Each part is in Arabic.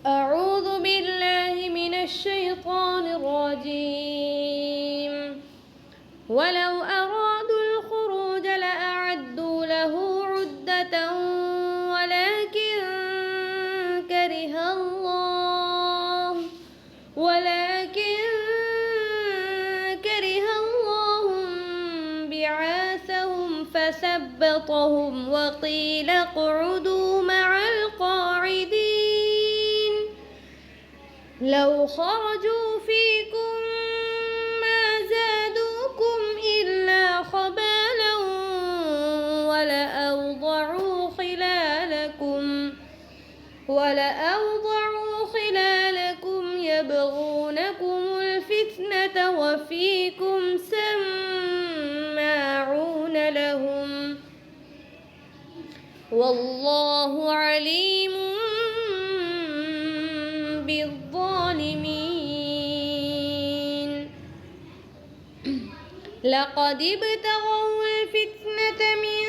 أعوذ بالله من الشيطان الرجيم. ولو أرادوا الخروج لأعدوا له عدة ولكن كره الله بعاثهم فثبطهم وقيل اقعدوا مع القاعدين. لو خرجوا فيكم ما زادوكم إلا خبالا ولأوضعوا خلالكم يبغونكم الفتنة وفيكم سماعون لهم والله عليم بالظالمين. لقد ابتغوا الفتنة من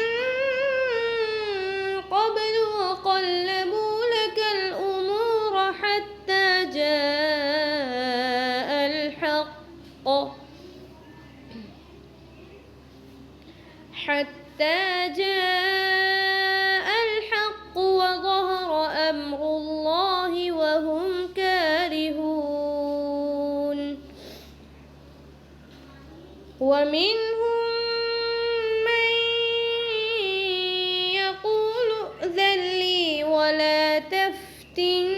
قبل وقلبوا لك الأمور حتى جاء الحق وظهر أمر الله وهم كارهون. ومنهم من يقول ائذن لي ولا تفتني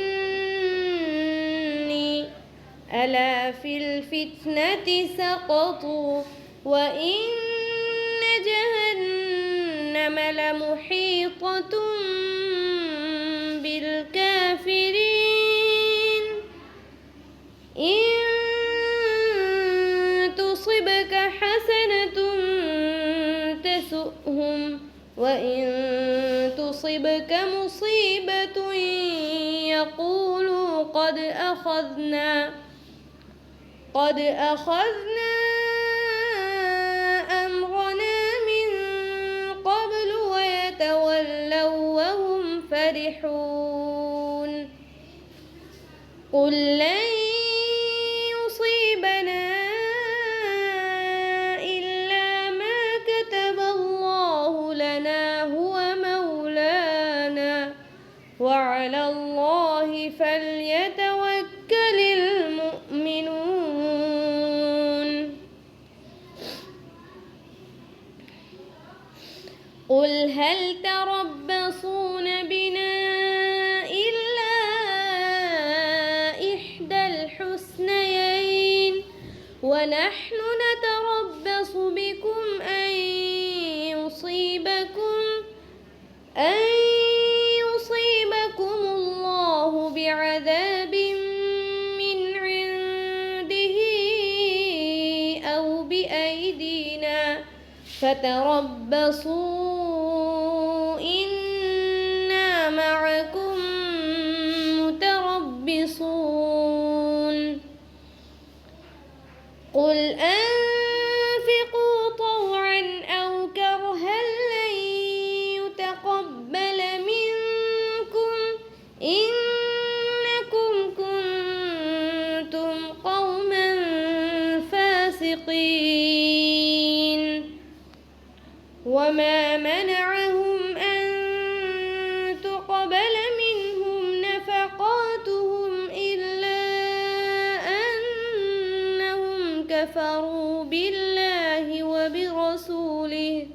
ألا في الفتنة سقطوا وإن جهنم لمحيطة بالكافرين. إن تصبك حسنة تسؤهم وإن تصبك مصيبة يقولوا قد أخذنا أمرنا من قبل ويتولوا وهم فرحون. قل لن يصيبنا إلا ما كتب الله لنا هو مولانا وعلى الله فليتوكل المؤمنون. قل هل تربصون بنا إلا إحدى الحسنيين ونحن نتربص بكم أن يصيبكم الله بعذاب من عنده أو بأيدينا فتربصوا إنا معكم متربصون. قل أنفقوا طوعا أو كرها لن يتقبل منكم إنكم كنتم قوما فاسقين. وما منعهم أن تقبل منهم نفقاتهم إلا أنهم كفروا بالله وبرسوله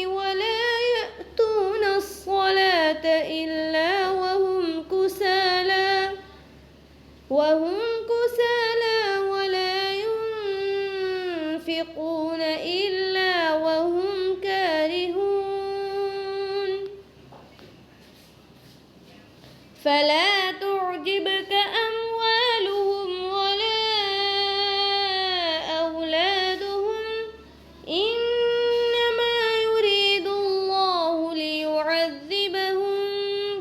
ولا يأتون الصلاة إلا وهم كسالى ولا ينفقون إلا وهم كارهون. فلا تعجبك أموالهم ولا أولادهم إنما يريد الله ليعذبهم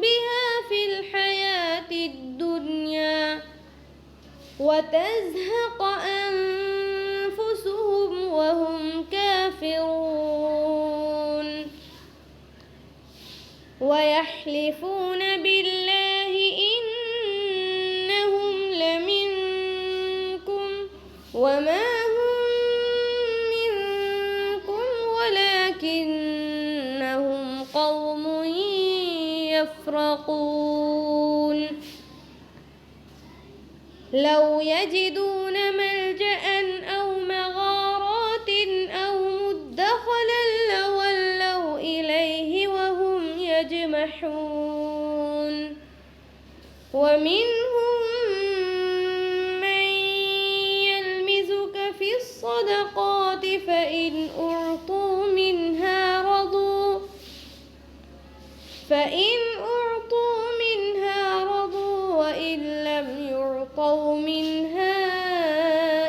بها في الحياة الدنيا وتزهق أنفسهم وهم كافرون. ويحلفون بالله إنهم لمنكم وما هم منكم ولكنهم قوم يفرقون لو يجدون ملجأ أو مغارات أو مدخلا لولوا إليه وهم يجمحون ومنهم من يلمزك في الصدقات فإن أعطوا منها رضوا وإن لم يعطوا منها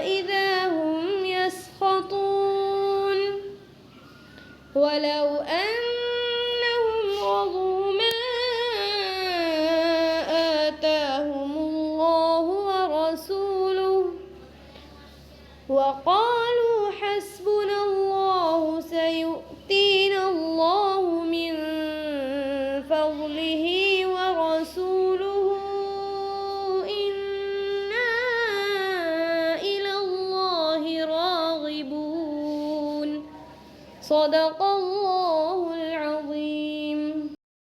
إذا هم يسخطون ولو أنهم رضوا ما آتاهم الله ورسوله وقالوا حسبنا الله سيؤتينا الله من فضله ورسوله إنا إلى الله راغبون صدق